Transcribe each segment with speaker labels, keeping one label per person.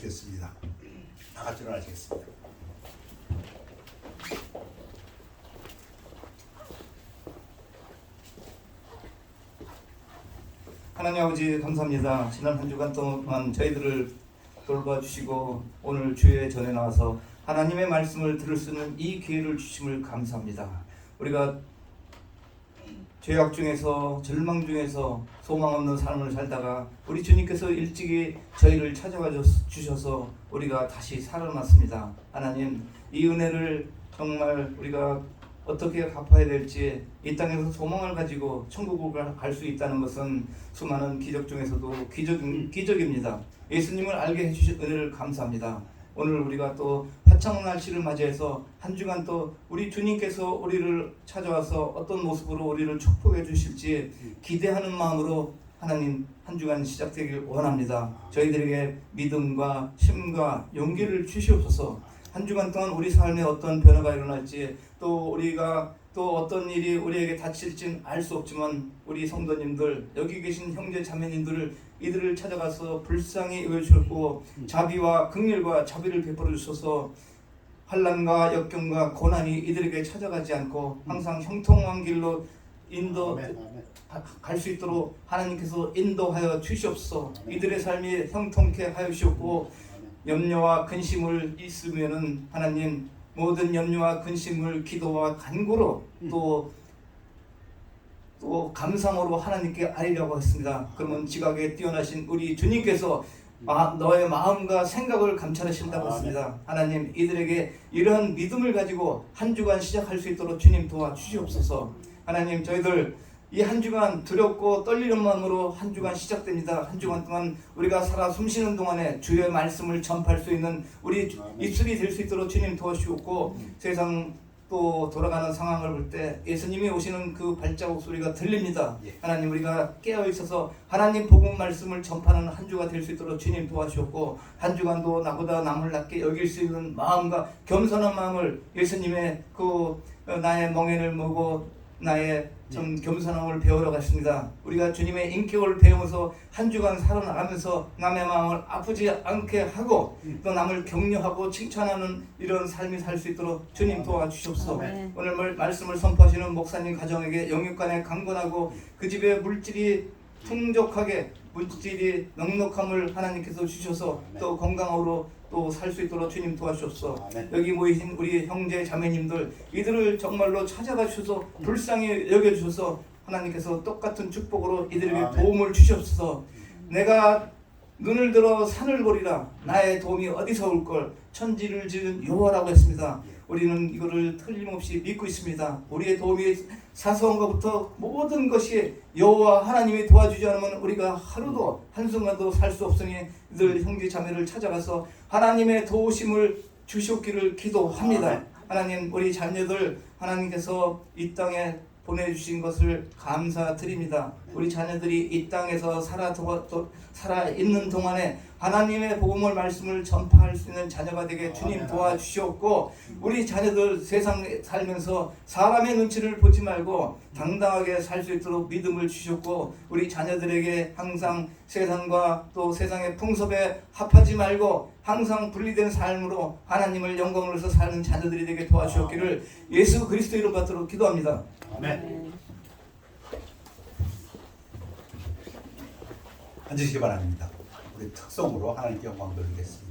Speaker 1: 기도하시겠습니다. 다 같이 일어나시겠습니다.
Speaker 2: 하나님 아버지 감사합니다. 지난 한 주간 동안 저희들을 돌봐주시고 오늘 주의 전에 나와서 하나님의 말씀을 들을 수 있는 이 기회를 주심을 감사합니다. 우리가 죄악 중에서 절망 중에서 소망 없는 삶을 살다가 우리 주님께서 일찍이 저희를 찾아가 주셔서 우리가 다시 살아났습니다. 하나님, 이 은혜를 정말 우리가 어떻게 갚아야 될지, 이 땅에서 소망을 가지고 천국을 갈 수 있다는 것은 수많은 기적 중에서도 기적입니다. 예수님을 알게 해주신 은혜를 감사합니다. 오늘 우리가 또 화창한 날씨를 맞이해서 한 주간 또 우리 주님께서 우리를 찾아와서 어떤 모습으로 우리를 축복해 주실지 기대하는 마음으로 하나님 한 주간 시작되길 원합니다. 저희들에게 믿음과 힘과 용기를 주시옵소서. 한 주간 동안 우리 삶에 어떤 변화가 일어날지, 또 우리가 또 어떤 일이 우리에게 닥칠지는 알 수 없지만 우리 성도님들, 여기 계신 형제 자매님들을 이들을 찾아가서 불쌍히 여겨주셨고 자비와 긍휼과 자비를 베풀어 주셔서 환난과 역경과 고난이 이들에게 찾아가지 않고 항상 형통한 길로 갈 수 있도록 하나님께서 인도하여 주시옵소서. 이들의 삶이 형통케 하여 주시옵고, 염려와 근심을 있으면은 하나님 모든 염려와 근심을 기도와 간구로 또 감상으로 하나님께 아뢰려고 했습니다. 그러면 지각에 뛰어나신 우리 주님께서 너의 마음과 생각을 감찰하신다고 했습니다. 하나님, 이들에게 이러한 믿음을 가지고 한 주간 시작할 수 있도록 주님 도와주시옵소서. 하나님, 저희들 이 한 주간 두렵고 떨리는 마음으로 한 주간 시작됩니다. 한 주간 동안 우리가 살아 숨쉬는 동안에 주의 말씀을 전파할 수 있는 우리 입술이 될 수 있도록 주님 도와주시옵고, 세상 또 돌아가는 상황을 볼 때 예수님이 오시는 그 발자국 소리가 들립니다. 하나님, 우리가 깨어 있어서 하나님 복음 말씀을 전파하는 한 주가 될 수 있도록 주님 도와주셨고, 한 주간도 나보다 남을 낮게 여길 수 있는 마음과 겸손한 마음을 예수님의 나의 멍에를 메고 나의 좀 겸손함을 배우러 갔습니다. 우리가 주님의 인격을 배우면서 한 주간 살아나가면서 남의 마음을 아프지 않게 하고 또 남을 격려하고 칭찬하는 이런 삶이 살 수 있도록 주님 도와주시옵소서. 오늘 말씀을 선포하시는 목사님 가정에게 영육간에 강건하고 그 집에 물질이 풍족하게 물질이 넉넉함을 하나님께서 주셔서 또 건강으로 또 살 수 있도록 주님 도와주옵소서. 여기 모이신 우리 형제 자매님들, 이들을 정말로 찾아가 주셔서 불쌍히 여겨주셔서 하나님께서 똑같은 축복으로 이들에게 도움을 주시옵소서. 내가 눈을 들어 산을 보리라, 나의 도움이 어디서 올걸, 천지를 지은 여호와라고 했습니다. 우리는 이거를 틀림없이 믿고 있습니다. 우리의 도움이 사소한 것부터 모든 것이 여호와 하나님이 도와주지 않으면 우리가 하루도 한순간도 살 수 없으니 늘 형제 자매를 찾아가서 하나님의 도우심을 주시옵기를 기도합니다. 하나님, 우리 자녀들 하나님께서 이 땅에 보내주신 것을 감사드립니다. 우리 자녀들이 이 땅에서 살아 있는 동안에 하나님의 복음을 말씀을 전파할 수 있는 자녀가 되게 주님 도와주시옵고, 우리 자녀들 세상에 살면서 사람의 눈치를 보지 말고 당당하게 살 수 있도록 믿음을 주셨고, 우리 자녀들에게 항상 세상과 또 세상의 풍습에 합하지 말고 항상 분리된 삶으로 하나님을 영광을 위해서 사는 자녀들이 되게 도와주셨기를 예수 그리스도 이름 받도록 기도합니다.
Speaker 1: 아멘. 앉으시기 바랍니다. 우리 특성으로 하나님께 영광 돌리겠습니다.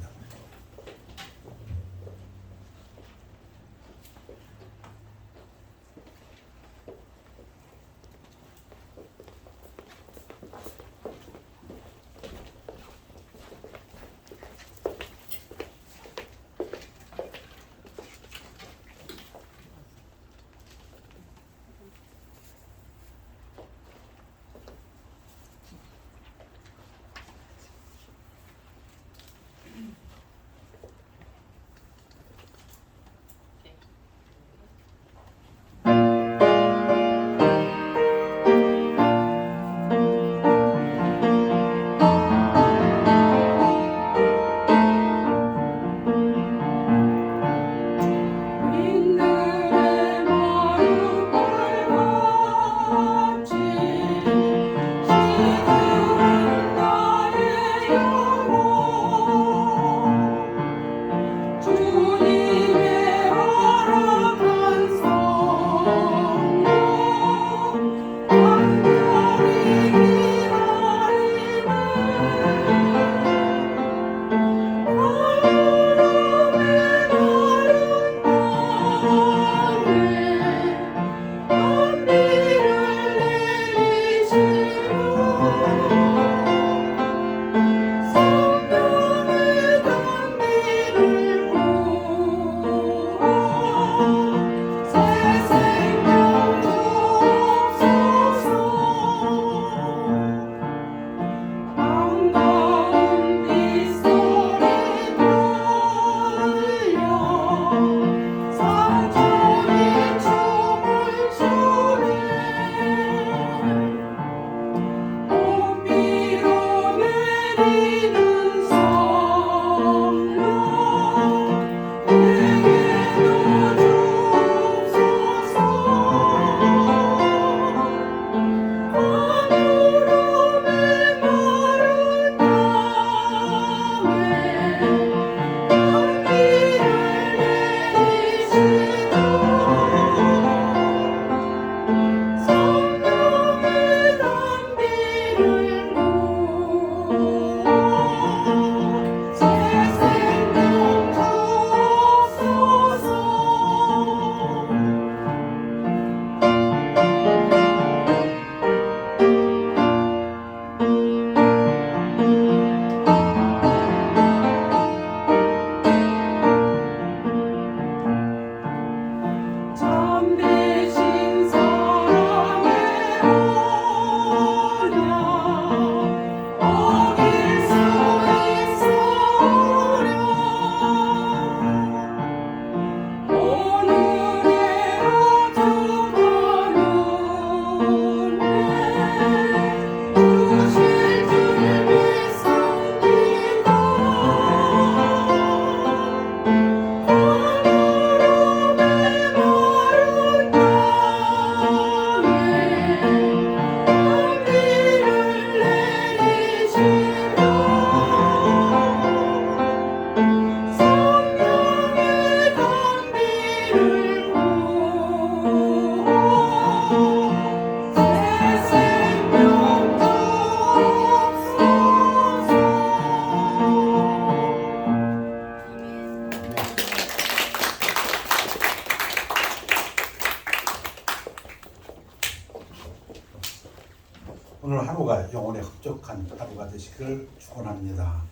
Speaker 1: 하루가 영혼에 흡족한 하루가 되시길 축원합니다.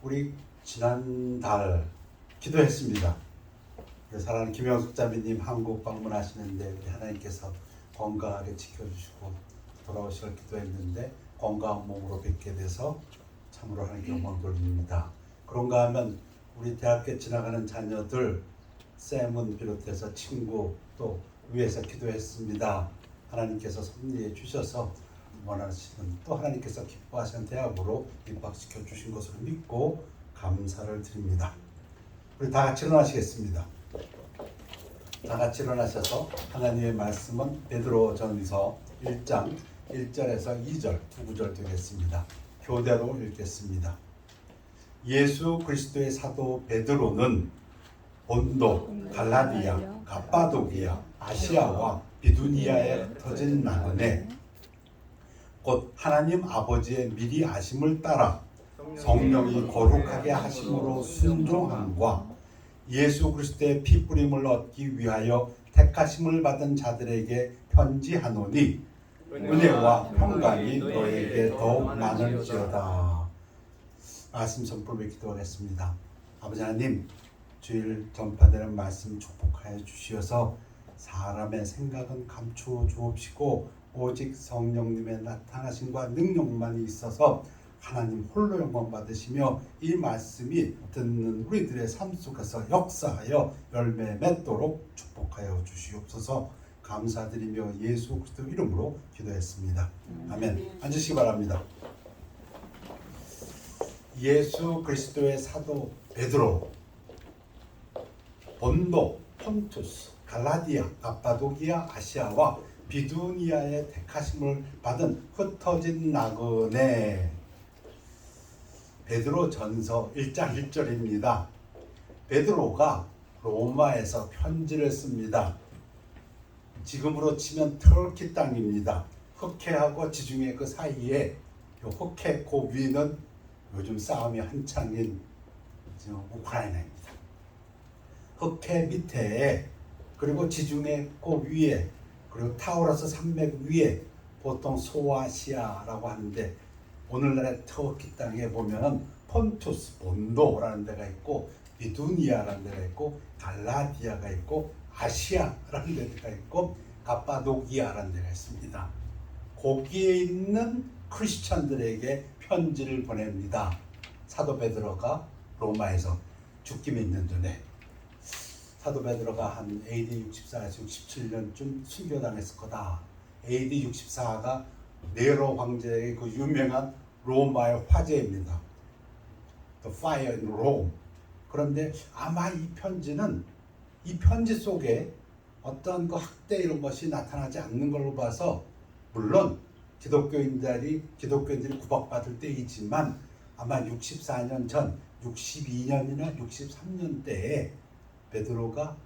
Speaker 1: 우리 지난달 기도했습니다. 사랑하는 김영숙 자매님 한국 방문하시는데 우리 하나님께서 건강하게 지켜주시고 돌아오시길 기도했는데 건강한 몸으로 뵙게 돼서 참으로 하나님께 영광 돌립니다. 그런가 하면 우리 대학교 지나가는 자녀들 쌤은 비롯해서 친구 또 위에서 기도했습니다. 하나님께서 섭리해 주셔서 원하시는 또 하나님께서 기뻐하시는 대학으로 입학시켜 주신 것으로 믿고 감사를 드립니다. 우리 다 같이 일어나시겠습니다. 다 같이 일어나셔서 하나님의 말씀은 베드로전서 1장 1절에서 2절 두 구절 되겠습니다. 교대로 읽겠습니다. 예수 그리스도의 사도 베드로는 본도, 갈라디아, 갑바도기아, 아시아와 비두니아에 터진 나그네 곧 하나님 아버지의 미리 아심을 따라 성령이 거룩하게 하심으로 순종함과 예수 그리스도의 피뿌림을 얻기 위하여 택하심을 받은 자들에게 편지하노니 은혜와 평강이 너에게 더욱 많을지어다. 말씀 선포를 기도하겠습니다. 아버지 하나님, 주일 전파되는 말씀 축복하여 주시어서 사람의 생각은 감추어 주옵시고 오직 성령님의 나타나심과 능력만이 있어서 하나님 홀로 영광 받으시며 이 말씀이 듣는 우리들의 삶 속에서 역사하여 열매 맺도록 축복하여 주시옵소서. 감사드리며 예수 그리스도 이름으로 기도했습니다. 아멘. 앉으시기 바랍니다. 예수 그리스도의 사도 베드로, 본도, 폰투스, 갈라디아, 갑바도기아, 아시아와 비두니아의 택하심을 받은 흩어진 나그네. 베드로전서 1장 1절입니다. 베드로가 로마에서 편지를 씁니다. 지금으로 치면 터키 땅입니다. 흑해하고 지중해 그 사이에 흑해 그 위는 요즘 싸움이 한창인 우크라이나입니다. 흑해 밑에 그리고 지중해 그 위에 그리고 타우러스 산맥 위에 보통 소아시아라고 하는데 오늘날의 터키 땅에 보면은 폰투스 본도라는 데가 있고 비두니아라는 데가 있고 갈라디아가 있고 아시아라는 데가 있고 갑바도기아라는 데가 있습니다. 거기에 있는 크리스찬들에게 편지를 보냅니다. 사도 베드로가 로마에서 죽기 몇 년 전에 사도 베드로가 한 AD 64에서 67년쯤 순교당했을 거다. AD 64가 네로 황제의 그 유명한 로마의 화제입니다. The Fire in Rome. 그런데 아마 이 편지는 이 편지 속에 어떤 그 학대 이런 것이 나타나지 않는 걸로 봐서 물론 기독교인들이 구박받을 때이지만 아마 64년 전 62년이나 63년 때에 베드로가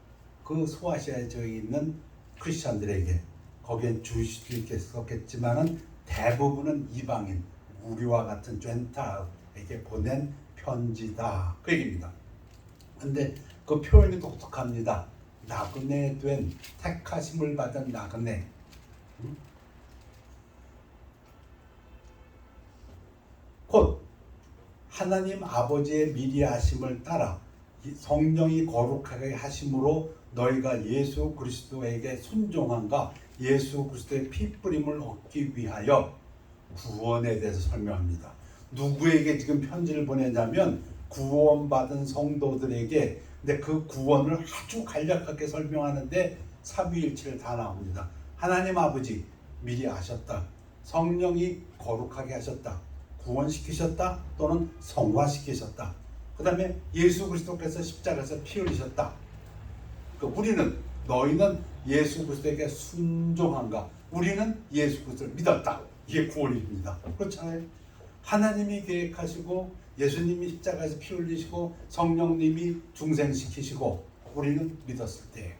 Speaker 1: 그 소아시아에 저기 있는 크리스천들에게 거기엔 주의식도 있었겠지만은 대부분은 이방인 우리와 같은 젠타에게 보낸 편지다 그 얘기입니다. 근데 그 표현이 독특합니다. 나그네 된 택하심을 받은 나그네. 곧 하나님 아버지의 미리 하심을 따라 성령이 거룩하게 하심으로 너희가 예수 그리스도에게 순종한가 예수 그리스도의 피뿌림을 얻기 위하여 구원에 대해서 설명합니다. 누구에게 지금 편지를 보내냐면 구원받은 성도들에게. 근데 그 구원을 아주 간략하게 설명하는데 삼위일체를 다 나옵니다. 하나님 아버지 미리 아셨다. 성령이 거룩하게 하셨다. 구원시키셨다. 또는 성화시키셨다. 그 다음에 예수 그리스도께서 십자가에서 피 흘리셨다. 너희는 예수 그리스도에게 순종한가. 우리는 예수 그리스도를 믿었다. 이게 구원입니다. 그렇잖아요. 하나님이 계획하시고 예수님이 십자가에서 피 흘리시고 성령님이 중생시키시고 우리는 믿었을 때예요.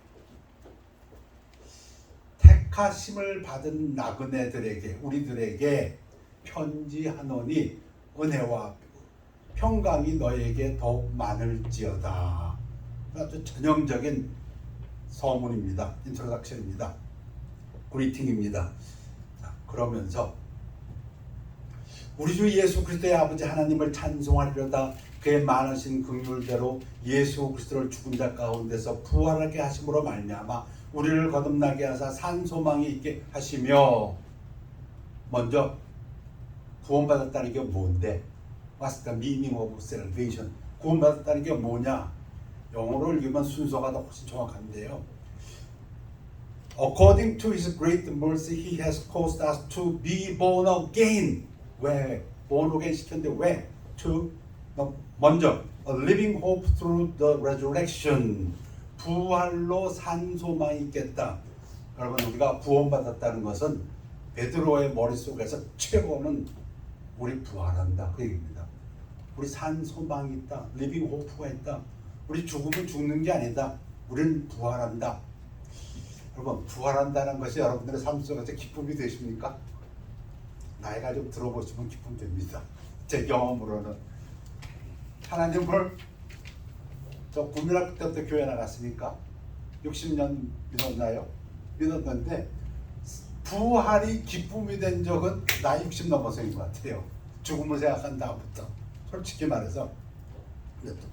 Speaker 1: 택하심을 받은 나그네들에게 우리들에게 편지하노니 은혜와 평강이 너에게 더욱 많을지어다. 아주 전형적인 서문입니다. 인트로덕션입니다. 그리팅입니다. 그러면서 우리 주 예수 그리스도의 아버지 하나님을 찬송하리로다. 그의 많으신 긍휼대로 예수 그리스도를 죽은 자 가운데서 부활하게 하심으로 말미암아 우리를 거듭나게 하사 산 소망이 있게 하시며. 먼저 구원받았다는 게 뭔데? What's the meaning of salvation? 구원받았다는 게 뭐냐? 영어로 읽으면 순서가 더 훨씬 정확한데요. According to His great mercy, He has caused us to be born again. 왜? born again 시켰는데 왜? To 먼저 a living hope through the resurrection. 부활로 산 소망이 있겠다. 여러분, 우리가 구원받았다는 것은 베드로의 머릿속에서 최고는 우리 부활한다 그 얘기입니다. 우리 산 소망이 있다. 리빙 호프가 있다. 우리 죽으면 죽는 게 아니다. 우리는 부활한다. 여러분, 부활한다는 것이 여러분들의 삶 속에서 기쁨이 되십니까? 나이가 좀 들어보시면 기쁨 됩니다. 제 경험으로는 하나님을 저 국민학교 때부터 교회 나갔으니까 60년 믿었나요? 믿었는데 부활이 기쁨이 된 적은 나이 60 넘어서인 것 같아요. 죽음을 생각한 다음부터. 솔직히 말해서.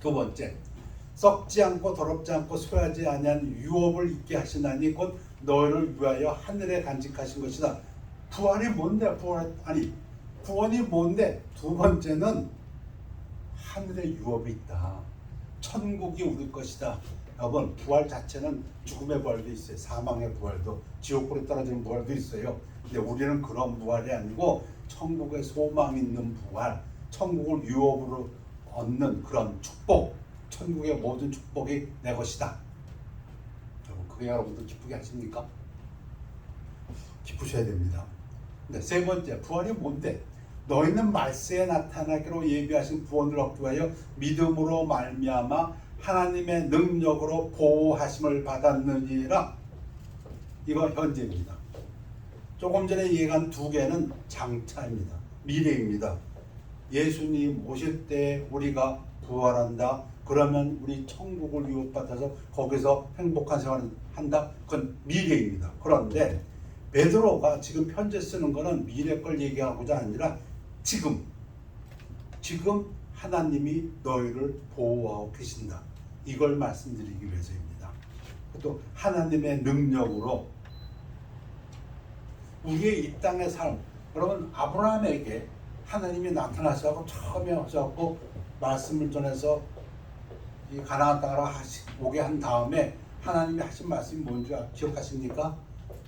Speaker 1: 두 번째, 썩지 않고 더럽지 않고 소하지 아니한 유업을 있게 하시나니 곧 너희를 위하여 하늘에 간직하신 것이다. 부활이 뭔데? 구원이 뭔데? 두 번째는 하늘에 유업이 있다. 천국이 우리 것이다. 여러분, 부활 자체는 죽음의 부활도 있어요. 사망의 부활도, 지옥불에 떨어지는 부활도 있어요. 근데 우리는 그런 부활이 아니고 천국에 소망 있는 부활, 천국을 유업으로 얻는 그런 축복, 천국의 모든 축복이 내 것이다. 여러분, 그게 여러분들 기쁘게 하십니까? 기쁘셔야 됩니다. 근데 세 번째, 부활이 뭔데? 너희는 말세에 나타나기로 예비하신 구원을 얻기 위하여 믿음으로 말미암아 하나님의 능력으로 보호하심을 받았느니라. 이거 현재입니다. 조금 전에 얘기한 두 개는 장차입니다. 미래입니다. 예수님 오실 때 우리가 부활한다. 그러면 우리 천국을 유업받아서 거기서 행복한 생활을 한다. 그건 미래입니다. 그런데 베드로가 지금 편지 쓰는 거는 미래 걸 얘기하고자 아니라 지금 하나님이 너희를 보호하고 계신다. 이걸 말씀드리기 위해서입니다. 또 하나님의 능력으로 우리의 이 땅의 삶, 여러분 아브라함에게 하나님이 나타나셔서 처음에 오셔서 말씀을 전해서 이 가나안 땅으로 오게 한 다음에 하나님이 하신 말씀이 뭔지 기억하십니까?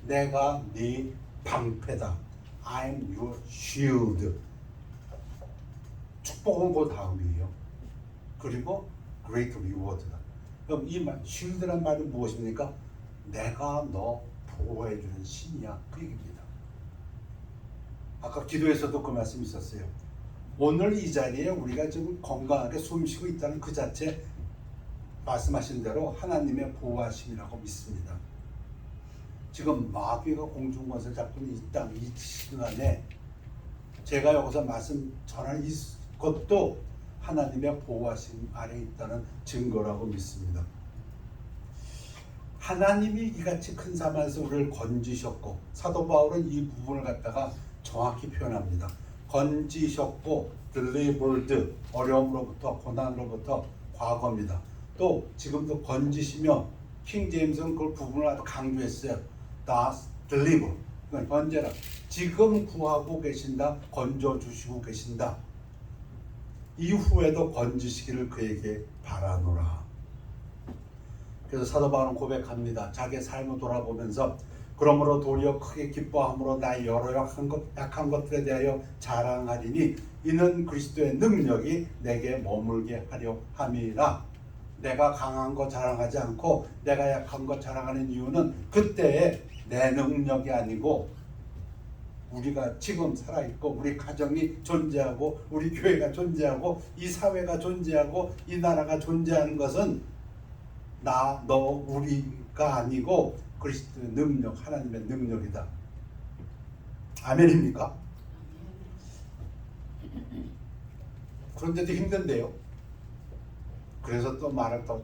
Speaker 1: 내가 네 방패다. I'm your shield. 축복은 그 다음이에요. 그리고 great reward다. 그럼 이 말, shield란 말이 무엇입니까? 내가 너 보호해주는 신이야. 그 얘기입니다. 아까 기도에서도 그 말씀이 있었어요. 오늘 이 자리에 우리가 지금 건강하게 숨쉬고 있다는 그 자체 말씀하신 대로 하나님의 보호하심이라고 믿습니다. 지금 마귀가 공중권세 잡고 있는 이 땅, 이 시간에 제가 여기서 말씀 전하는 이것도 하나님의 보호하심 아래 있다는 증거라고 믿습니다. 하나님이 이같이 큰 사망에서 우리를 건지셨고, 사도 바울은 이 부분을 갖다가 정확히 표현합니다. 건지셨고, delivered, 어려움으로부터, 고난으로부터 과거입니다. 또 지금도 건지시며, 킹 제임스는 그 부분을 아주 강조했어요. thus deliver, 현재라. 지금 구하고 계신다, 건져주시고 계신다. 이후에도 건지시기를 그에게 바라노라. 그래서 사도 바울은 고백합니다. 자기의 삶을 돌아보면서 그러므로 도리어 크게 기뻐함으로 나의 여러 약한 것들에 대하여 자랑하리니 이는 그리스도의 능력이 내게 머물게 하려 함이라. 내가 강한 거 자랑하지 않고 내가 약한 거 자랑하는 이유는 그때의 내 능력이 아니고 우리가 지금 살아있고 우리 가정이 존재하고 우리 교회가 존재하고 이 사회가 존재하고 이 나라가 존재하는 것은 나, 너, 우리가 아니고 그리스도의 능력, 하나님의 능력이다. 아멘입니까? 그런데도 힘든데요. 그래서 또 말을 더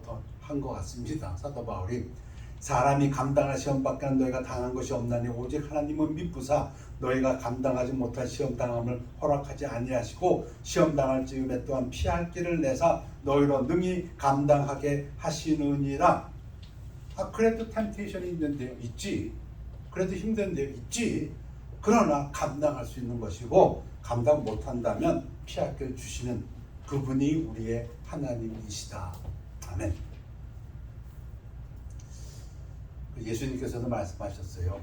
Speaker 1: 한 것 같습니다. 사도 바울이 사람이 감당할 시험밖에는 너희가 당한 것이 없나니 오직 하나님은 미쁘사 너희가 감당하지 못할 시험 당함을 허락하지 아니하시고 시험 당할 즈음에 또한 피할 길을 내사 너희로 능히 감당하게 하시느니라. 그래도 템테이션이 있는데요. 있지. 그래도 힘든데요. 있지. 그러나 감당할 수 있는 것이고 감당 못한다면 피할 길을 주시는 그분이 우리의 하나님이시다. 아멘. 예수님께서도 말씀하셨어요.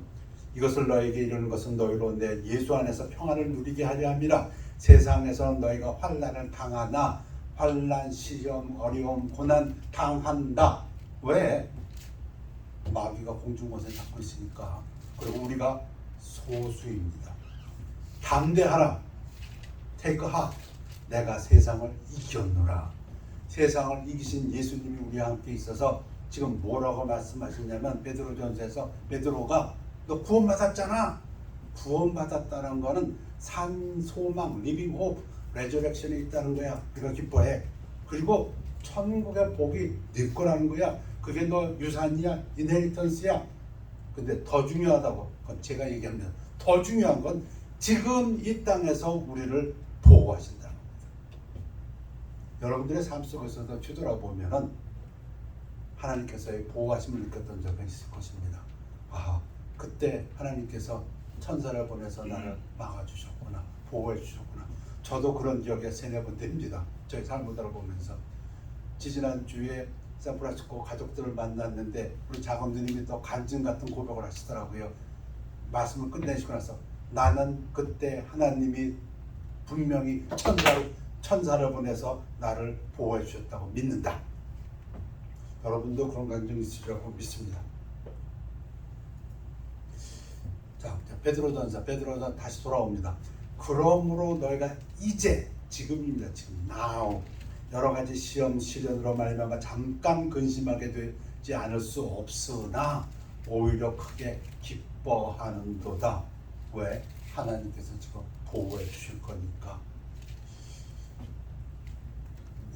Speaker 1: 이것을 너에게 이르는 것은 너희로 내 예수 안에서 평안을 누리게 하려 함이라. 세상에서 너희가 환난을 당하나 환난, 시험, 어려움, 고난 당한다. 왜? 마귀가 공중곳에 잡고 있으니까. 그리고 우리가 소수입니다. 담대하라. Take heart. 내가 세상을 이겼노라. 세상을 이기신 예수님이 우리와 함께 있어서 지금 뭐라고 말씀하시냐면 베드로전서에서 베드로가 너 구원받았잖아. 구원받았다는 거는 산, 소망, 리빙 호프, 레저렉션이 있다는 거야. 우리가 기뻐해. 그리고 천국의 복이 네 거라는 거야. 그게 너 유산이야, 인헤리턴스야. 근데 더 중요하다고, 그건 제가 얘기합니다. 더 중요한 건 지금 이 땅에서 우리를 보호하신다는 겁니다. 여러분들의 삶 속에서도 뒤돌아보면은 하나님께서의 보호하심을 느꼈던 적은 있을 것입니다. 그때 하나님께서 천사를 보내서 나를 막아주셨구나, 보호해 주셨구나. 저도 그런 기억이 3-4번 됩니다. 저희 삶을 돌아보면서. 지지난주에 샌프란시스코 가족들을 만났는데 우리 자금주님이 또 간증 같은 고백을 하시더라고요. 말씀을 끝내시고 나서 나는 그때 하나님이 분명히 천사를 보내서 나를 보호해 주셨다고 믿는다. 여러분도 그런 감정이 있으리라고 믿습니다. 자, 베드로전서 다시 돌아옵니다. 그러므로 너희가 이제, 지금입니다. 지금 now 여러 가지 시험 시련으로 말미암아 잠깐 근심하게 되지 않을 수 없으나 오히려 크게 기뻐하는도다. 왜? 하나님께서 지금 보호해 주실 거니까.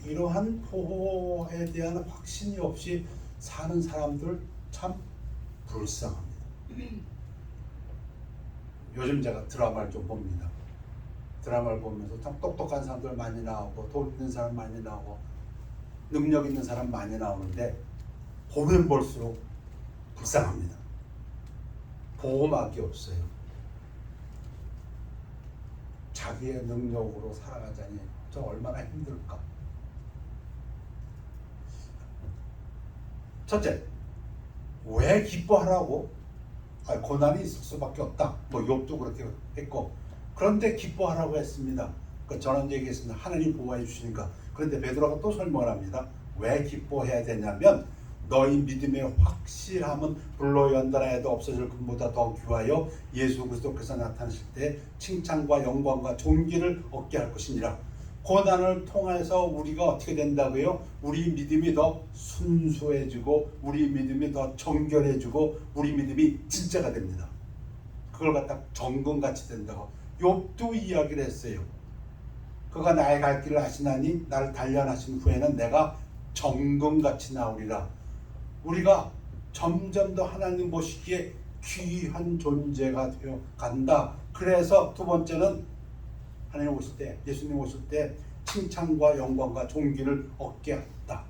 Speaker 1: 이러한 보호에 대한 확신이 없이 사는 사람들 참 불쌍합니다. 요즘 제가 드라마를 좀 봅니다. 드라마를 보면서 참 똑똑한 사람들 많이 나오고 돈 있는 사람 많이 나오고 능력 있는 사람 많이 나오는데 보면 볼수록 불쌍합니다. 보호막이 없어요. 자기의 능력으로 살아가자니 저 얼마나 힘들까. 첫째, 왜 기뻐하라고? 고난이 있을 수밖에 없다. 욥도 그렇게 했고, 그런데 기뻐하라고 했습니다. 저는 얘기했습니다. 하나님 보호해 주시니까. 그런데 베드로가 또 설명을 합니다. 왜 기뻐해야 되냐면 너희 믿음의 확실함은 불로 연단하여도 없어질 것보다 더 귀하여 예수 그리스도께서 나타나실 때 칭찬과 영광과 존귀를 얻게 할 것이니라. 고난을 통해서 우리가 어떻게 된다고요? 우리 믿음이 더 순수해지고 우리 믿음이 더 정결해지고 우리 믿음이 진짜가 됩니다. 그걸 갖다 정금같이 된다고 욥도 이야기를 했어요. 그가 나의 갈 길을 아시나니 나를 단련하신 후에는 내가 정금같이 나오리라. 우리가 점점 더 하나님 보시기에 귀한 존재가 되어 간다. 그래서 두 번째는 하나님 오실 때, 예수님 오실 때 칭찬과 영광과 존귀를 얻게 한다.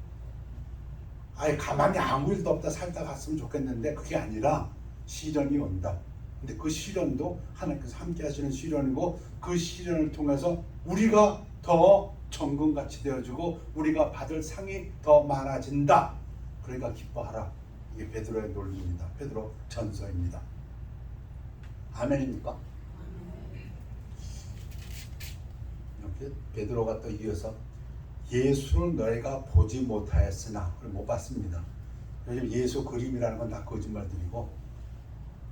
Speaker 1: 가만히 아무 일도 없다 살다 갔으면 좋겠는데 그게 아니라 시련이 온다. 근데 그 시련도 하나님께서 함께 하시는 시련이고 그 시련을 통해서 우리가 더 정금같이 되어지고 우리가 받을 상이 더 많아진다. 그러니까 기뻐하라. 이게 베드로의 논리입니다. 베드로 전서입니다. 아멘입니까? 이렇게 베드로가 또 이어서 예수를 너희가 보지 못하였으나, 못 봤습니다. 요즘 예수 그림이라는 건 다 거짓말들이고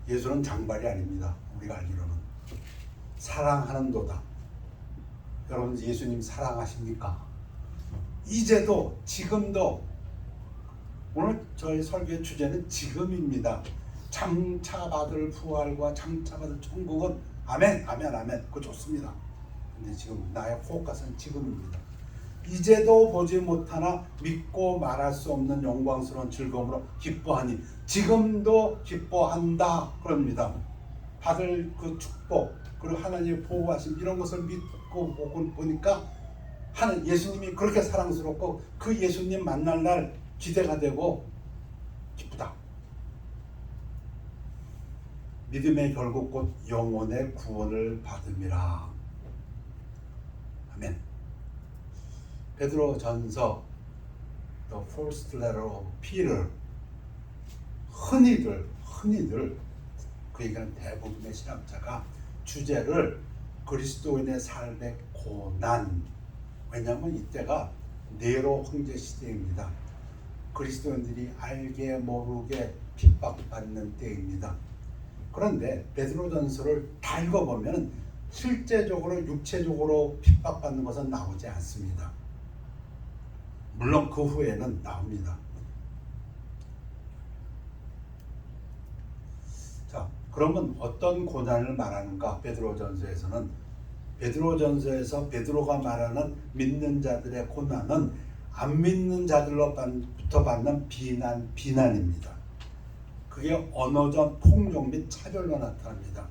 Speaker 1: 예수는 장발이 아닙니다. 우리가 알기로는 사랑하는도다. 여러분 예수님 사랑하십니까? 이제도 지금도. 오늘 저희 설교의 주제는 지금입니다. 장차 받을 부활과 장차 받을 천국은 아멘, 아멘, 아멘. 그거 좋습니다. 근데 지금 나의 포커스는 지금입니다. 이제도 보지 못하나 믿고 말할 수 없는 영광스러운 즐거움으로 기뻐하니 지금도 기뻐한다 그럽니다. 받을 그 축복 그리고 하나님의 보호하심 이런 것을 믿고 보니까 하는 예수님이 그렇게 사랑스럽고 그 예수님 만날 날 기대가 되고 기쁘다. 믿음의 결국 곧 영혼의 구원을 받음이라. 아멘. 베드로전서 The First Letter of Peter 흔히들 그 얘기는 대부분의 신학자가 주제를 그리스도인의 삶의 고난, 왜냐하면 이때가 네로 황제 시대입니다. 그리스도인들이 알게 모르게 핍박받는 때입니다. 그런데 베드로전서를 다 읽어보면 실제적으로 육체적으로 핍박받는 것은 나오지 않습니다. 물론 그 후에는 나옵니다. 자, 그러면 어떤 고난을 말하는가? 베드로전서에서는 베드로전서에서 베드로가 말하는 믿는 자들의 고난은 안 믿는 자들로부터 받는 비난입니다. 그게 언어적 폭력 및 차별로 나타납니다.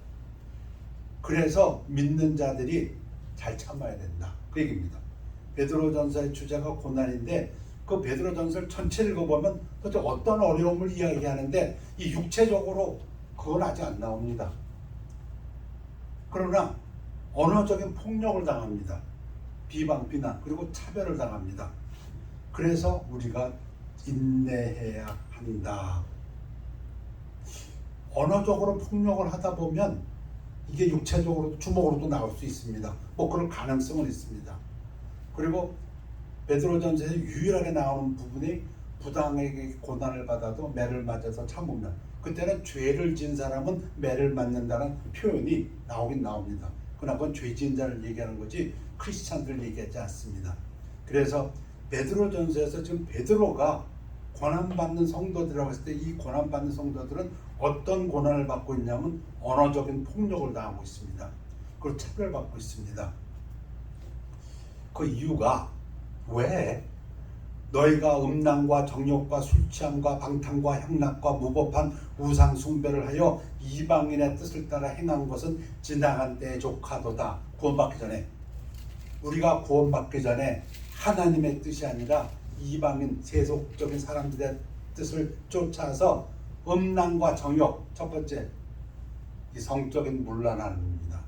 Speaker 1: 그래서 믿는 자들이 잘 참아야 된다. 그 얘기입니다. 베드로전서의 주제가 고난인데 그 베드로전서를 전체를 읽어보면 도대체 어떤 어려움을 이야기하는데 이 육체적으로 그건 아직 안 나옵니다. 그러나 언어적인 폭력을 당합니다. 비방, 비난, 그리고 차별을 당합니다. 그래서 우리가 인내해야 한다. 언어적으로 폭력을 하다 보면 이게 육체적으로 주먹으로도 나올 수 있습니다. 뭐 그런 가능성은 있습니다. 그리고 베드로전서에서 유일하게 나오는 부분이 부당하게 고난을 받아도 매를 맞아서 참으면 그때는 죄를 지은 사람은 매를 맞는다는 표현이 나오긴 나옵니다. 그러나 그건 죄 지은 자를 얘기하는 거지 크리스찬들을 얘기하지 않습니다. 그래서 베드로전서에서 지금 베드로가 고난받는 성도들이라고 했을 때 이 고난받는 성도들은 어떤 고난을 받고 있냐면 언어적인 폭력을 당하고 있습니다. 그리고 차별받고 있습니다. 그 이유가 왜 너희가 음란과 정욕과 술취함과 방탕과 향락과 무법한 우상 숭배를 하여 이방인의 뜻을 따라 행한 것은 지나간 때에 족하도다. 구원받기 전에 우리가 구원받기 전에 하나님의 뜻이 아니라 이방인 세속적인 사람들의 뜻을 쫓아서 음란과 정욕, 첫 번째 이 성적인 문란함입니다.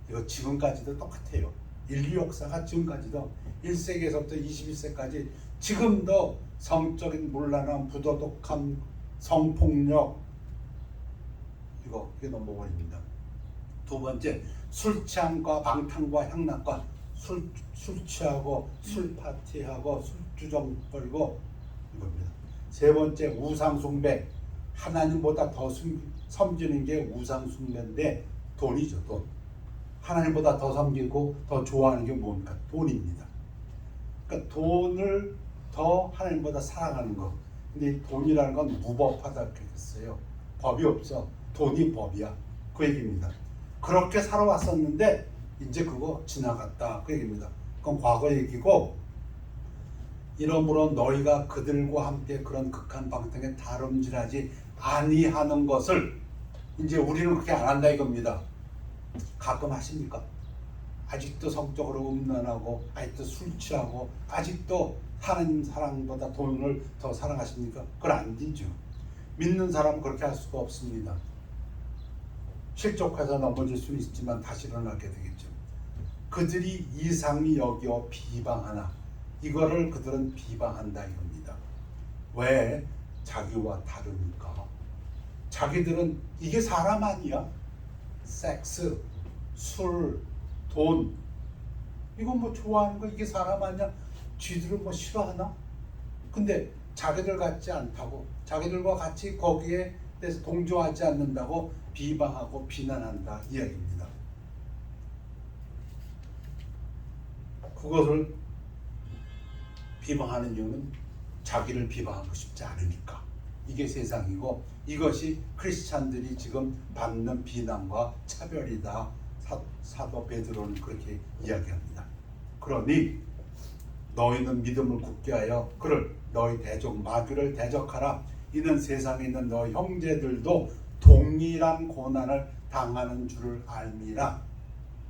Speaker 1: 이거 지금까지도 똑같아요. 인류 역사가 지금까지도 1세기에서부터 21세까지 지금도 성적인 문란함, 부도덕함, 성폭력 이게 넘버원입니다. 두 번째 술취함과 방탕과 향락과 술 취하고 술 파티하고 술 주정 벌고 이겁니다. 세 번째 우상 숭배, 하나님보다 더 섬기는 게 우상 숭배인데 돈이죠. 돈. 하나님보다 더 섬기고 더 좋아하는 게 뭡니까? 돈입니다. 그러니까 돈을 더 하나님보다 사랑하는 거. 근데 이 돈이라는 건 무법하다 그랬어요. 법이 없어. 돈이 법이야. 그 얘기입니다. 그렇게 살아왔었는데 이제 그거 지나갔다. 그 얘기입니다. 그건 과거 얘기고 이러므로 너희가 그들과 함께 그런 극한 방탕에 다름질하지 아니하는 것을 이제 우리는 그렇게 안 한다 이겁니다. 가끔 하십니까? 아직도 성적으로 음란하고 아직도 술 취하고 아직도 하나님 사랑보다 돈을 더 사랑하십니까? 그건 안 되죠. 믿는 사람은 그렇게 할 수가 없습니다. 실족해서 넘어질 수는 있지만 다시 일어나게 되겠죠. 그들이 이상히 여겨 비방하나 이거를 그들은 비방한다 이겁니다. 왜? 자기와 다르니까. 자기들은 이게 사람 아니야? 섹스, 술, 돈 이거 뭐 좋아하는 거 이게 사람 아니야? 쥐들은 뭐 싫어하나? 근데 자기들 같지 않다고 자기들과 같이 거기에 대해서 동조하지 않는다고 비방하고 비난한다 이야기입니다. 그것을 비방하는 이유는 자기를 비방하고 싶지 않으니까. 이게 세상이고 이것이 크리스찬들이 지금 받는 비난과 차별이다. 사도 베드로는 그렇게 이야기합니다. 그러니 너희는 믿음을 굳게 하여 그를 너희 대적 마귀를 대적하라. 이는 세상에 있는 너희 형제들도 동일한 고난을 당하는 줄을 알미라.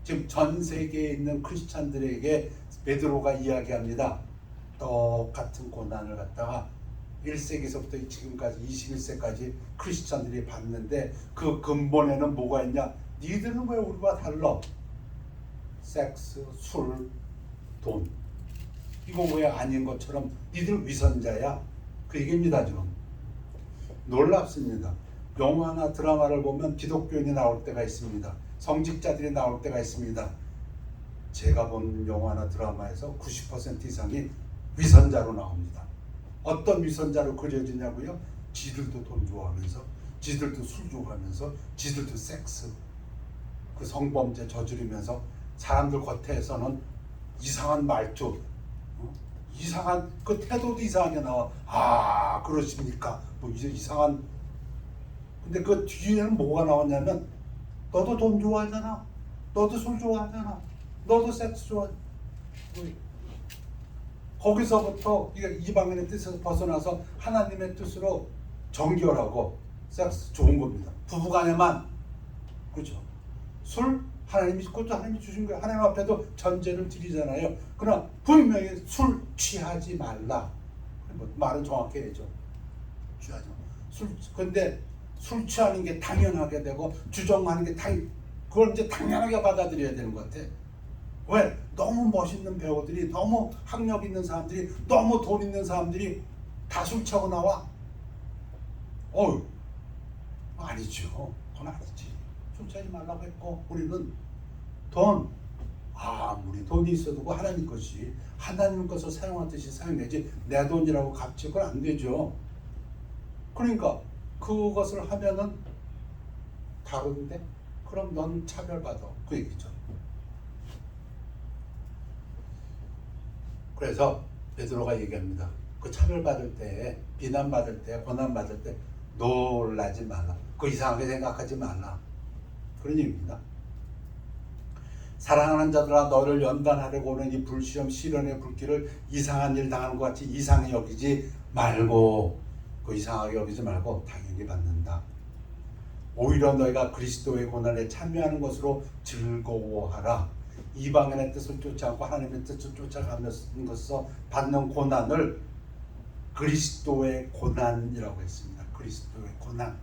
Speaker 1: 지금 전 세계에 있는 크리스찬들에게 베드로가 이야기합니다. 똑같은 고난을 갖다가 1세기서부터 지금까지 21세까지 크리스찬들이 받는데 그 근본에는 뭐가 있냐? 니들은 왜 우리와 달라? 섹스, 술, 돈. 이거 왜 아닌 것처럼 니들 위선자야? 그 얘기입니다. 지금 놀랍습니다. 영화나 드라마를 보면 기독교인이 나올 때가 있습니다. 성직자들이 나올 때가 있습니다. 제가 본 영화나 드라마에서 90% 이상이 위선자로 나옵니다. 어떤 위선자로 그려지냐고요? 지들도 돈 좋아하면서, 지들도 술 좋아하면서, 지들도 섹스, 그 성범죄 저지르면서 사람들 겉에서는 이상한 말투, 이상한 그 태도도 이상하게 나와. 아, 그러십니까? 뭐 이상한. 근데 그 뒤에는 뭐가 나왔냐면, 너도 돈 좋아하잖아, 너도 술 좋아하잖아, 너도 섹스 좋아하잖아. 거기서부터 이방인의 뜻에서 벗어나서 하나님의 뜻으로 정결하고 섹스 좋은 겁니다. 부부간에만. 그렇죠? 술 하나님이, 그것도 하나님이 주신 거예요. 하나님 앞에도 전제를 드리잖아요. 그러나 분명히 술 취하지 말라. 말은 정확히 해야죠. 취하지 마. 근데 술 취하는 게 당연하게 되고 주정하는 게 그걸 이제 당연하게 받아들여야 되는 것 같아. 왜? 너무 멋있는 배우들이, 너무 학력 있는 사람들이, 너무 돈 있는 사람들이 다 술 취하고 나와? 아니죠. 그건 아니지. 술 취하지 말라고 했고, 우리는 아무리 돈이 있어도 하나님 것이, 하나님 것을 사용하듯이 사용해야지 내 돈이라고 값지고 안 되죠. 그러니까 그것을 하면은 다른데? 그럼 넌 차별받아. 그 얘기죠. 그래서 베드로가 얘기합니다. 그 차별받을 때, 비난받을 때, 고난받을 때 놀라지 말라. 그 이상하게 생각하지 말라. 그런 얘기입니다. 사랑하는 자들아, 너를 연단하려고 오는 이 불시험 시련의 불길을 이상한 일 당하는 것 같이 이상히 여기지 말고, 그 이상하게 여기지 말고 당연히 받는다. 오히려 너희가 그리스도의 고난에 참여하는 것으로 즐거워하라. 이방인의 뜻을 쫓지 않고 하나님의 뜻을 쫓아가면서 받는 고난을 그리스도의 고난이라고 했습니다. 그리스도의 고난.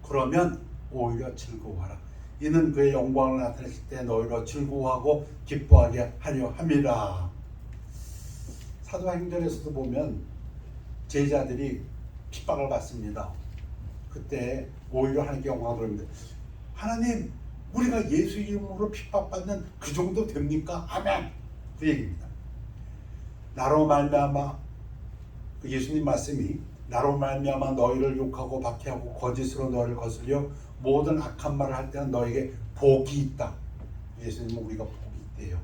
Speaker 1: 그러면 오히려 즐거워하라. 이는 그의 영광을 나타내실 때 너희로 즐거워하고 기뻐하게 하려 함이라. 사도행전에서도 보면 제자들이 핍박을 받습니다. 그때 오히려 하나님께 영광을 돌립니다. 하나님, 우리가 예수 이름으로 핍박받는 그 정도 됩니까? 아멘. 그 얘기입니다. 나로 말미암아, 그 예수님 말씀이 나로 말미암아 너희를 욕하고 박해하고 거짓으로 너희를 거슬려 모든 악한 말을 할 때는 너에게 복이 있다. 예수님은 우리가 복이 있대요.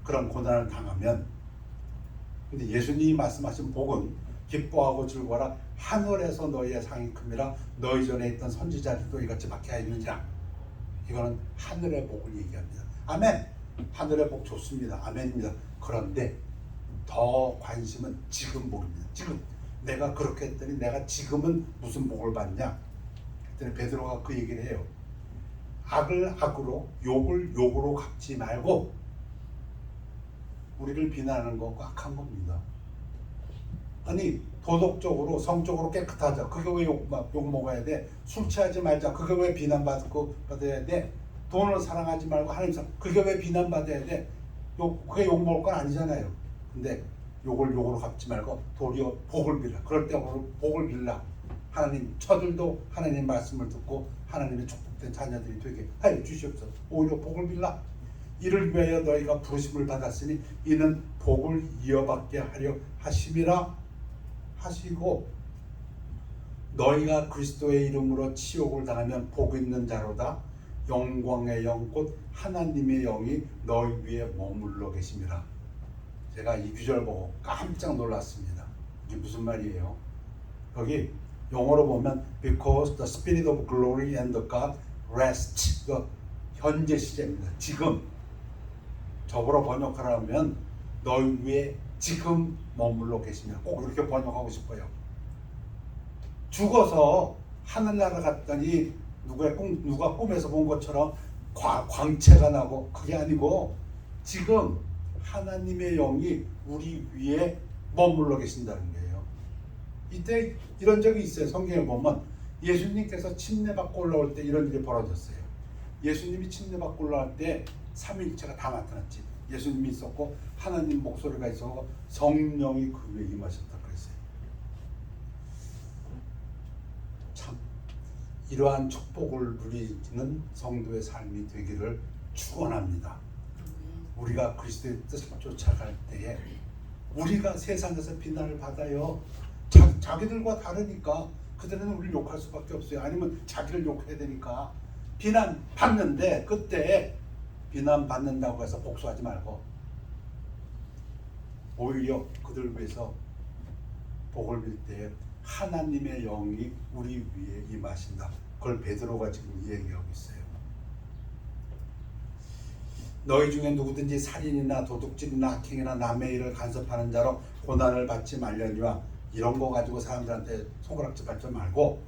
Speaker 1: 그런 고난을 당하면. 근데 예수님이 말씀하신 복은 기뻐하고 즐거워라. 하늘에서 너희의 상이 큼이라. 너희 전에 있던 선지자들도 이같이 박해하였느니라. 이거는 하늘의 복을 얘기합니다. 아멘. 하늘의 복 좋습니다. 아멘입니다. 그런데 더 관심은 지금 복입니다. 지금 내가 그렇게 했더니 내가 지금은 무슨 복을 받냐? 그랬더니 베드로가 그 얘기를 해요. 악을 악으로, 욕을 욕으로 갚지 말고, 우리를 비난하는 거 악한 겁니다. 아니, 도덕적으로 성적으로 깨끗하자. 그게 왜 욕 먹어야 돼? 술 취하지 말자. 그게 왜 비난받아야 돼? 돈을 사랑하지 말고 하나님 사랑. 그게 왜 비난받아야 돼? 그게 욕 먹을 건 아니잖아요. 근데 욕을 욕으로 갚지 말고 도리어 복을 빌라. 그럴 때 복을 빌라. 하나님, 저들도 하나님 말씀을 듣고 하나님의 축복된 자녀들이 되게 하여 주시옵소서. 오히려 복을 빌라. 이를 위하여 너희가 부르심을 받았으니 이는 복을 이어받게 하려 하심이라 하시고, 너희가 그리스도의 이름으로 치욕을 당하면 복 있는 자로다. 영광의 영 곧 하나님의 영이 너희 위에 머물러 계심이라. 제가 이 구절 보고 깜짝 놀랐습니다. 이게 무슨 말이에요? 여기 영어로 보면 because the spirit of glory and the God rests. 현재 시제입니다. 지금. 저거로 번역하라면 너희 위에 지금 머물러 계시며, 꼭 이렇게 번역하고 싶어요. 죽어서 하늘나라 갔더니 누가 꿈에서 본 것처럼 광채가 나고, 그게 아니고 지금 하나님의 영이 우리 위에 머물러 계신다는 거예요. 이때 이런 적이 있어요. 성경에 보면 예수님께서 침례받고 올라올 때 이런 일이 벌어졌어요. 예수님이 침례받고 올라올 때 삼위일체가 다 나타났지. 예수님이 있었고 하나님 목소리가 있었고 성령이 그 위에 임하셨다 그랬어요. 참 이러한 축복을 누리는 성도의 삶이 되기를 축원합니다. 우리가 그리스도의 뜻을 쫓아갈 때에 우리가 세상에서 비난을 받아요. 자기들과 다르니까 그들은 우리를 욕할 수밖에 없어요. 아니면 자기를 욕해야 되니까 비난 받는데, 그때 비난 받는다고 해서 복수하지 말고 오히려 그들 위해서 복을 빌 때 하나님의 영이 우리 위에 임하신다. 그걸 베드로가 지금 얘기하고 있어요. 너희 중에 누구든지 살인이나 도둑질이나 악행이나 남의 일을 간섭하는 자로 고난을 받지 말려니와, 이런 거 가지고 사람들한테 손가락질 받지 말고,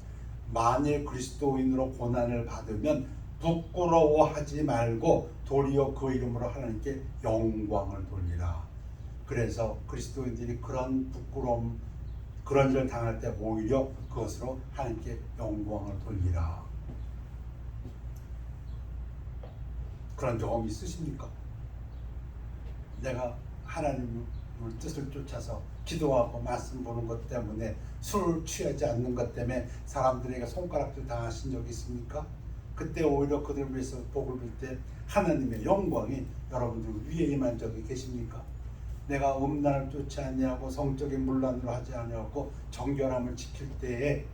Speaker 1: 만일 그리스도인으로 고난을 받으면 부끄러워하지 말고 도리어 그 이름으로 하나님께 영광을 돌리라. 그래서 그리스도인들이 그런 부끄러움, 그런 일을 당할 때 오히려 그것으로 하나님께 영광을 돌리라. 그런 경험 있으십니까? 내가 하나님의 뜻을 쫓아서 기도하고 말씀 보는 것 때문에 술을 취하지 않는 것 때문에 사람들에게 손가락질 당하신 적이 있습니까? 그때 오히려 그들 위해서 복을 빌 때 하나님의 영광이 여러분들 위에 임한 적이 계십니까? 내가 음란을 쫓지 아니하고 성적인 문란으로 하지 아니하고 정결함을 지킬 때에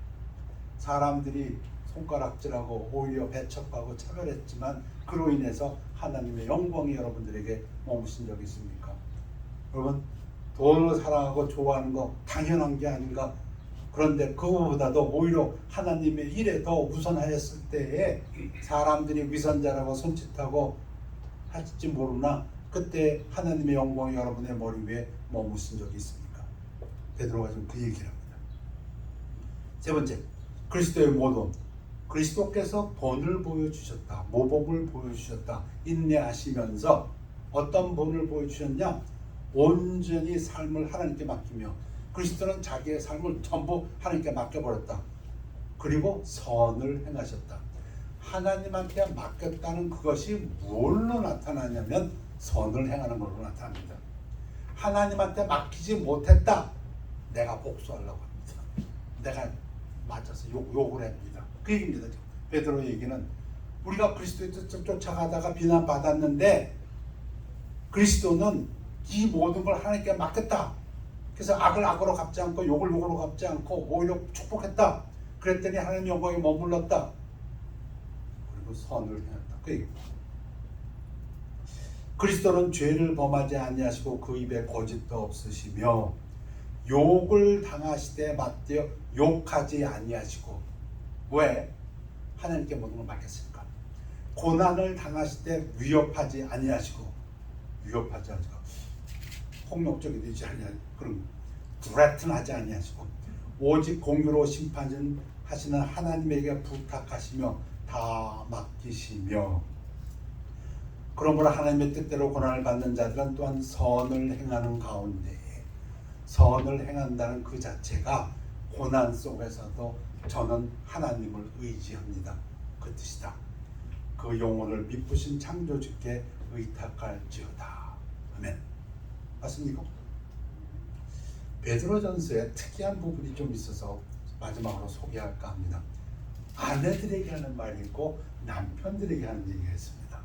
Speaker 1: 사람들이 손가락질하고 오히려 배척하고 차별했지만 그로 인해서 하나님의 영광이 여러분들에게 머무신 적이 있습니까? 여러분, 돈을 사랑하고 좋아하는 거 당연한 게 아닌가? 그런데 그거보다도 오히려 하나님의 일에 더 우선하였을 때에 사람들이 위선자라고 손짓하고 할지 모르나 그때 하나님의 영광이 여러분의 머리 위에 머무신 적이 있습니까? 베드로가 지금 그 얘기를 합니다. 세 번째, 그리스도의 모돈. 그리스도께서 본을 보여주셨다. 모범을 보여주셨다. 인내하시면서 어떤 본을 보여주셨냐? 온전히 삶을 하나님께 맡기며, 그리스도는 자기의 삶을 전부 하나님께 맡겨버렸다. 그리고 선을 행하셨다. 하나님한테 맡겼다는 그것이 뭘로 나타나냐면 선을 행하는 걸로 나타납니다. 하나님한테 맡기지 못했다. 내가 복수하려고 합니다. 내가 맞아서 욕을 합니다. 그 얘기입니다. 베드로 얘기는 우리가 그리스도의 뜻을 쫓아가다가 비난받았는데 그리스도는 이 모든 걸 하나님께 맡겼다. 그래서 악을 악으로 갚지 않고 욕을 욕으로 갚지 않고 오히려 축복했다. 그랬더니 하나님의 영광이 머물렀다. 그리고 선을 행했다. 그 얘기입니다. 그리스도는 죄를 범하지 아니하시고 그 입에 거짓도 없으시며 욕을 당하시되 맞대어 욕하지 아니하시고. 왜? 하나님께 모든 걸 맡겼으니까. 고난을 당하실 때 위협하지 아니하시고. 위협하지 않고 폭력적이 되지 아니하시고 그런 threaten하지 아니하시고 오직 공의로 심판하시는 하나님에게 부탁하시며 다 맡기시며. 그러므로 하나님의 뜻대로 고난을 받는 자들은 또한 선을 행하는 가운데, 선을 행한다는 그 자체가 고난 속에서도 저는 하나님을 의지합니다. 그 뜻이다. 그 영혼을 미쁘신 창조주께 의탁할지어다. 아멘. 맞습니까? 베드로전서에 특이한 부분이 좀 있어서 마지막으로 소개할까 합니다. 아내들에게 하는 말이 있고 남편들에게 하는 얘기가 있습니다.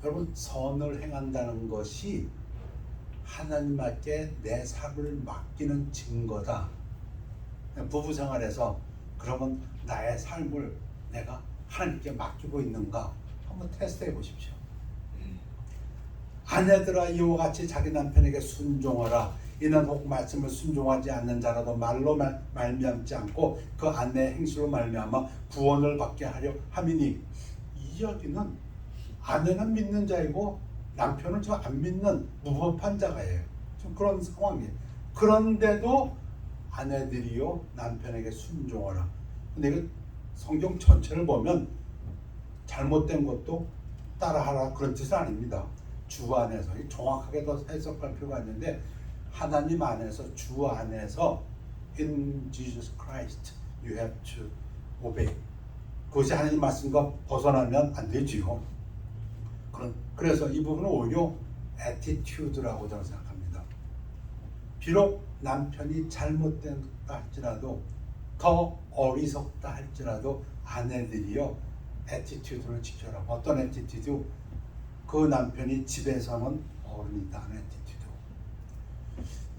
Speaker 1: 여러분, 선을 행한다는 것이 하나님께 내 삶을 맡기는 증거다. 부부 생활에서 그러면 나의 삶을 내가 하나님께 맡기고 있는가 한번 테스트해 보십시오. 아내들아 이와 같이 자기 남편에게 순종하라. 이는 혹 말씀을 순종하지 않는 자라도 말로 말미암지 않고 그 아내의 행실로 말미암아 구원을 받게 하려 함이니. 이 이야기는 아내는 믿는 자이고 남편을 좀 안 믿는 무법한 자가예요. 좀 그런 상황이에요. 그런데도 아내들이요 남편에게 순종하라. 근데 이거 성경 전체를 보면 잘못된 것도 따라하라 그런 뜻은 아닙니다. 주 안에서 정확하게 더 해석할 필요가 있는데 하나님 안에서 주 안에서 in Jesus Christ you have to obey. 그것이 하나님 말씀과 벗어나면 안 되지요. 그래서 이 부분은 오히려 attitude라고 저는 생각합니다. 비록 남편이 잘못됐다 할지라도 더 어리석다 할지라도 아내들이요 attitude를 지켜라. 어떤 attitude? 그 남편이 집에서는 어른이다 하는 attitude.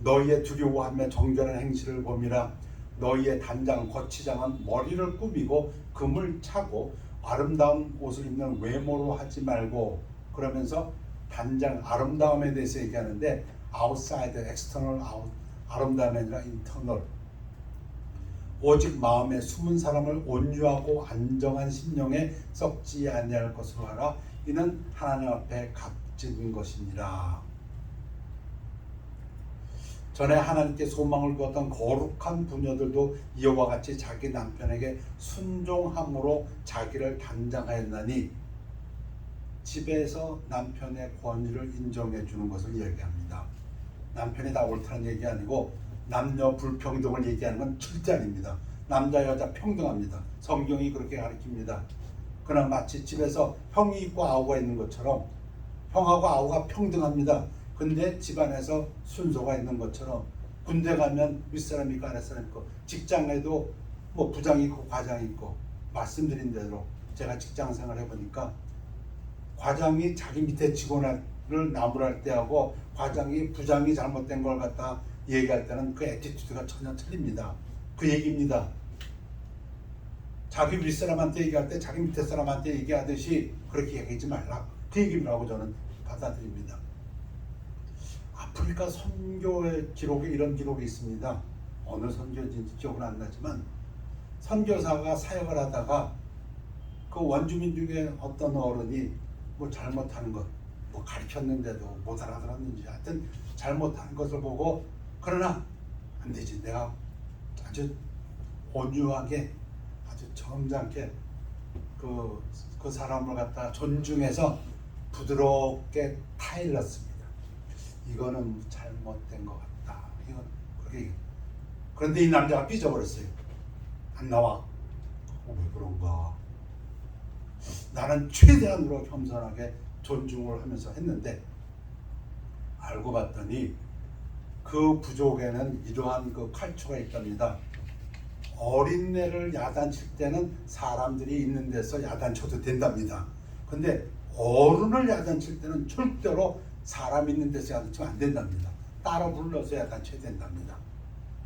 Speaker 1: 너희의 두려워하며 정결한 행실을 범이라. 너희의 단장 거치장은 머리를 꾸미고 금을 차고 아름다운 옷을 입는 외모로 하지 말고. 그러면서 단장 아름다움에 대해서 얘기하는데 outside, external 아름다움이 아니라 internal. 오직 마음에 숨은 사람을 온유하고 안정한 심령에 썩지 아니할 것으로 하라. 이는 하나님 앞에 값진 것이니라. 전에 하나님께 소망을 두었던 거룩한 부녀들도 이와 같이 자기 남편에게 순종함으로 자기를 단장하였나니 집에서 남편의 권위를 인정해 주는 것을 얘기합니다. 남편이 다 옳다는 얘기 아니고 남녀 불평등을 얘기하는 건 절대 아닙니다. 남자 여자 평등합니다. 성경이 그렇게 가르칩니다. 그러나 마치 집에서 형이 있고 아우가 있는 것처럼 형하고 아우가 평등합니다. 근데 집안에서 순서가 있는 것처럼 군대 가면 윗사람이 있고 아랫사람이 있고 직장에도 뭐 부장이 있고 과장이 있고 말씀드린 대로 제가 직장 생활 해보니까 과장이 자기 밑에 직원을 나무랄 때하고 과장이 부장이 잘못된 걸 갖다 얘기할 때는 그 애티튜드가 전혀 틀립니다. 그 얘기입니다. 자기 윗사람한테 얘기할 때 자기 밑에 사람한테 얘기하듯이 그렇게 얘기하지 말라. 그 얘기라고 저는 받아들입니다. 아프리카 선교의 기록에 이런 기록이 있습니다. 어느 선교지인지 기억은 안 나지만 선교사가 사역을 하다가 그 원주민 중에 어떤 어른이 뭐 잘못하는 것, 뭐 가르쳤는데도 못 알아들었는지 하여튼 잘못한 것을 보고 그러나 안 되지. 내가 아주 온유하게 아주 점잖게 그 사람을 갖다 존중해서 부드럽게 타일렀습니다. 이거는 잘못된 것 같다. 이건 그렇게. 그런데 이 남자가 삐져버렸어요. 안 나와. 왜 그런가? 나는 최대한으로 겸손하게 존중을 하면서 했는데 알고 봤더니 그 부족에는 이러한 그 칼초가 있답니다. 어린애를 야단칠 때는 사람들이 있는 데서 야단쳐도 된답니다. 근데 어른을 야단칠 때는 절대로 사람 있는 데서 야단치면 안 된답니다. 따로 불러서 야단쳐야 된답니다.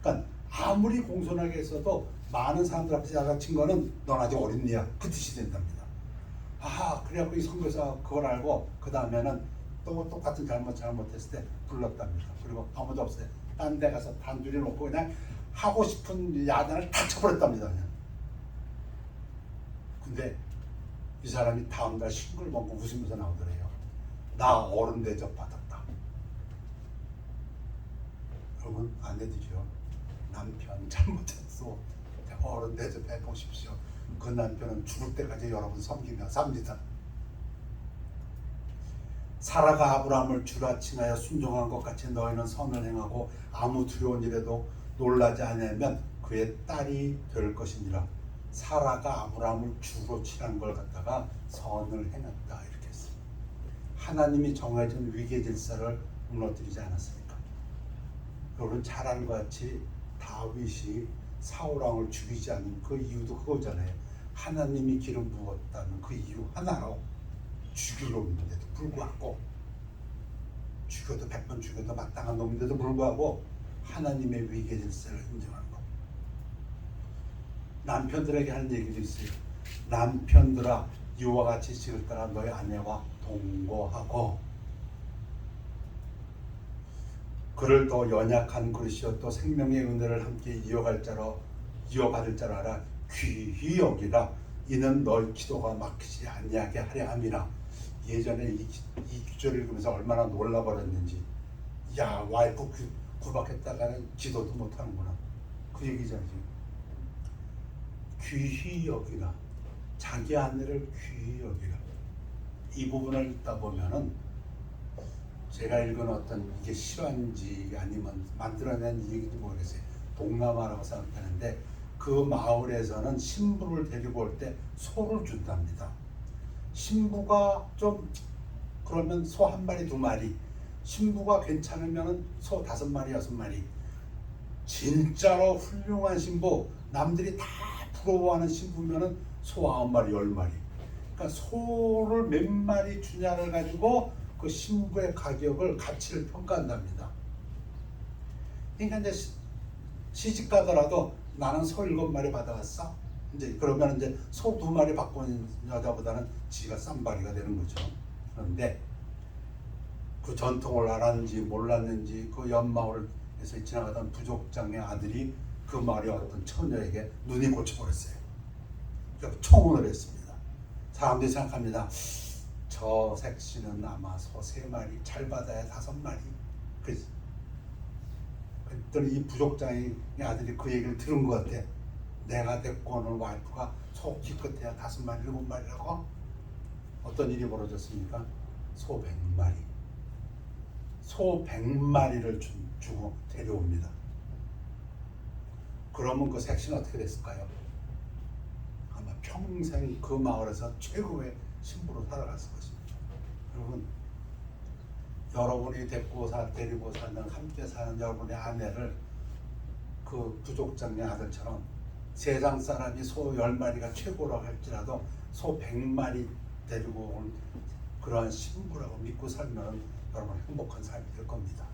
Speaker 1: 그러니까 아무리 공손하게 했어도 많은 사람들 앞에서 야단친 거는 넌 아직 어린애야. 그 뜻이 된답니다. 그래갖고 이 선교사가 그걸 알고 그 다음에는 또 똑같은 잘못했을 때 불렀답니다. 그리고 아무도 없어요. 딴 데 가서 단둘이 놓고 그냥 하고 싶은 야단을 다 쳐버렸답니다. 그냥. 근데 이 사람이 다음날 싱글벙글 웃으면서 나오더래요. 나 어른 대접 받았다. 여러분 아내들이요. 남편 잘못했어. 어른 대접해 보십시오. 그 남편은 죽을 때까지 여러분 섬기며 삽니다. 사라가 아브라함을 주라 칭하여 순종한 것 같이 너희는 선을 행하고 아무 두려운 일에도 놀라지 않으면 그의 딸이 될 것이니라. 사라가 아브라함을 주로 칭한 걸 갖다가 선을 행했다 이렇게 했어요. 하나님이 정해진 위계 질서를 무너뜨리지 않았습니까? 여러분 잘 아는 것 같이 다윗이 사울왕을 죽이지 않는 그 이유도 그거잖아요. 하나님이 기름 부었다는 그 이유 하나로 죽이려 했는데도 불구하고 죽여도 100번 죽여도 마땅한 놈인데도 불구하고 하나님의 위계 질서를 인정하는 것. 남편들에게 하는 얘기도 있어요. 남편들아 이와 같이 지을 따라 너희 아내와 동거하고 그를 더 연약한 그릇이요 또 생명의 은혜를 함께 이어받을 자라 알아 귀히 여기라. 이는 너희 기도가 막히지 아니하게 하려 함이라. 예전에 이 구절을 읽으면서 얼마나 놀라버렸는지, 야, 와이프 구박했다가는 기도도 못하는구나, 그 얘기잖아요. 귀히 여기라, 자기 아내를 귀히 여기라. 이 부분을 읽다 보면은 제가 읽은 어떤 이게 실화인지 아니면 만들어낸 얘기인지 모르겠어요. 동남아라고 생각하는데 그 마을에서는 신부를 데리고 올 때 소를 준답니다. 신부가 좀 그러면 소 한 마리, 두 마리, 신부가 괜찮으면 소 5마리, 6마리. 진짜로 훌륭한 신부, 남들이 다 부러워하는 신부면은 소 9마리, 10마리. 그러니까 소를 몇 마리 주냐를 가지고 그 신부의 가치를 평가한답니다. 그러니까 이제 시집 가더라도 나는 소 7마리 받아왔어. 이제 그러면 이제 소 2마리 받고 있는 여자보다는 지가 쌈바리가 되는 거죠. 그런데 그 전통을 알았는지 몰랐는지 그 옆마을에서 지나가던 부족장의 아들이 그 마을의 어떤 처녀에게 눈이 꽂혀버렸어요. 그러니까 청혼을 했습니다. 사람들이 생각합니다. 저 색시는 아마 소 3마리, 잘 받아야 5마리. 그랬더니 이 부족장의 아들이 그 얘기를 들은 것 같아. 내가 데리고 오는 와이프가 소 기껏해야 5마리, 7마리라고? 어떤 일이 벌어졌습니까? 소 100마리. 소 100마리를 주고 데려옵니다. 그러면 그 색시는 어떻게 됐을까요? 아마 평생 그 마을에서 최고의 신부로 살아갔을 것입니다. 여러분이 데리고 사는, 함께 사는 여러분의 아내를 그 부족장의 아들처럼 세상 사람이 소 10마리가 최고라고 할지라도 소 100마리 데리고 온 그러한 신부라고 믿고 살면 여러분 행복한 삶이 될 겁니다.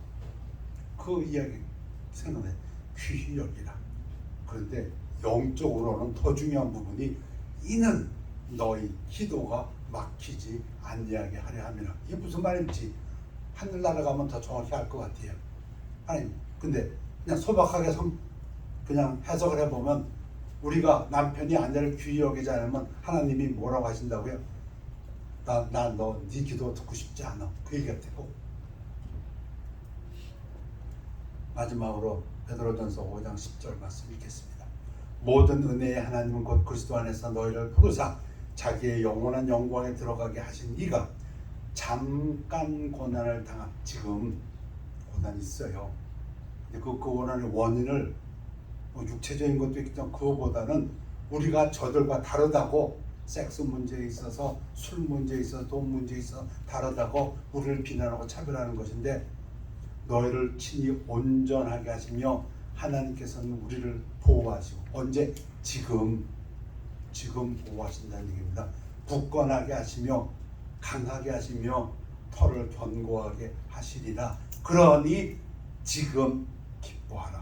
Speaker 1: 그 이야기 생각해, 귀히 여기라. 그런데 영적으로는 더 중요한 부분이 이는 너희 기도가 막히지 아니하게 하려 함이라. 이게 무슨 말인지 하늘 날아가면 더 정확히 알 것 같아요. 아니, 근데 그냥 소박하게 그냥 해석을 해보면 우리가 남편이 아내를 귀히 여기지 않으면 하나님이 뭐라고 하신다고요? 네 기도 듣고 싶지 않아. 그 얘기 같아요. 마지막으로 베드로전서 5장 10절 말씀 읽겠습니다. 모든 은혜의 하나님은 곧 그리스도 안에서 너희를 부르사 자기의 영원한 영광에 들어가게 하신 이가 잠깐 고난을 당한, 지금 고난이 있어요. 근데 그 고난의 원인을 육체적인 것도 있겠지만 그거보다는 우리가 저들과 다르다고, 섹스 문제에 있어서, 술 문제에 있어서, 돈 문제에 있어서 다르다고 우리를 비난하고 차별하는 것인데, 너희를 친히 온전하게 하시며 하나님께서는 우리를 보호하시고, 언제? 지금 보호하신다는 얘기입니다. 굳건하게 하시며 강하게 하시며 털을 견고하게 하시리라. 그러니 지금 기뻐하라.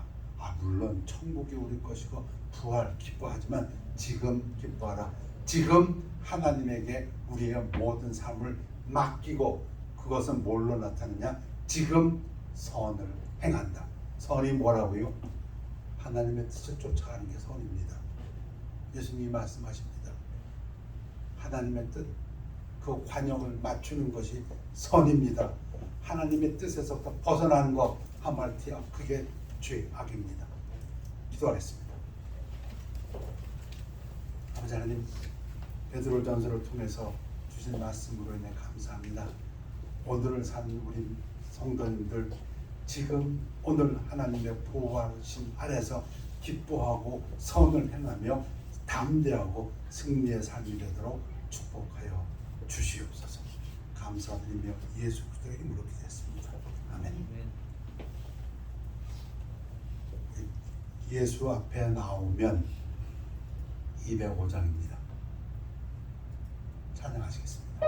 Speaker 1: 물론 천국이 우리 것이고 부활 기뻐하지만 지금 기뻐하라. 지금 하나님에게 우리의 모든 삶을 맡기고, 그것은 뭘로 나타나냐? 지금 선을 행한다. 선이 뭐라고요? 하나님의 뜻을 쫓아가는 게 선입니다. 예수님이 말씀하십니다. 하나님의 뜻, 그 관역을 맞추는 것이 선입니다. 하나님의 뜻에서 벗어나는 것 하마티아, 그게 죄악입니다. 기도하겠습니다. 아버지 하나님, 베드로전서를 통해서 주신 말씀으로 인해 감사합니다. 오늘을 산 우리 성도님들, 지금 오늘 하나님의 보호하심 아래서 기뻐하고 선을 행하며 담대하고 승리의 삶이 되도록 축복하여 주시옵소서. 감사드리며 예수 그리스도의 이름으로 기도했습니다. 아멘. 예수 앞에 나오면 205장입니다. 찬양하시겠습니다.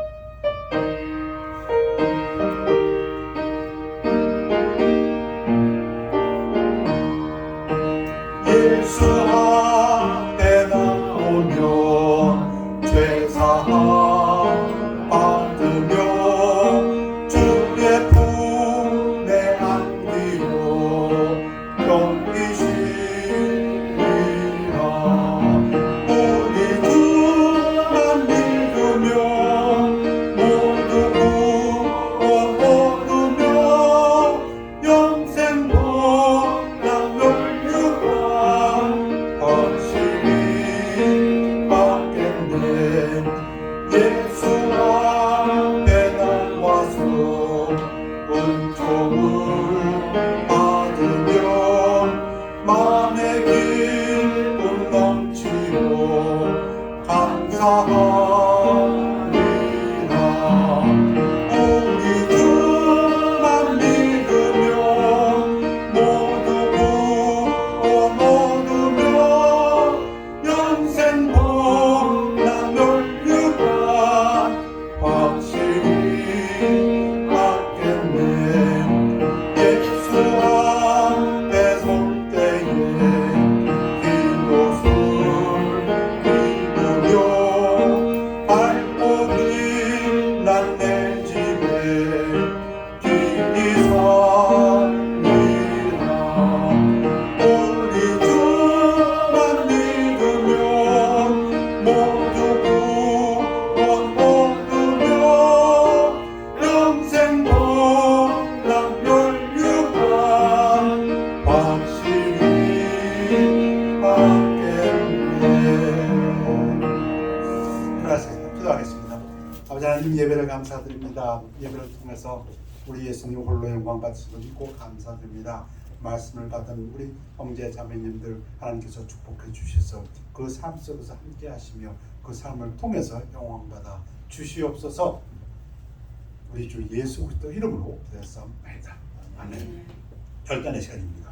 Speaker 1: 예수 앞에 나오면 죄사함 받으며 주의 품에 안기고 병이 쉬리라. 우리 주 예배를 감사드립니다. 예배를 통해서 우리 예수님 홀로 영광 받으시고 믿고 감사드립니다. 말씀을 받은 우리 형제 자매님들 하나님께서 축복해 주셔서 그 삶 속에서 함께 하시며 그 삶을 통해서 영광 받아 주시옵소서. 우리 주 예수 그리스도 이름으로 기도했사옵나이다. 아멘. 결단의 시간입니다.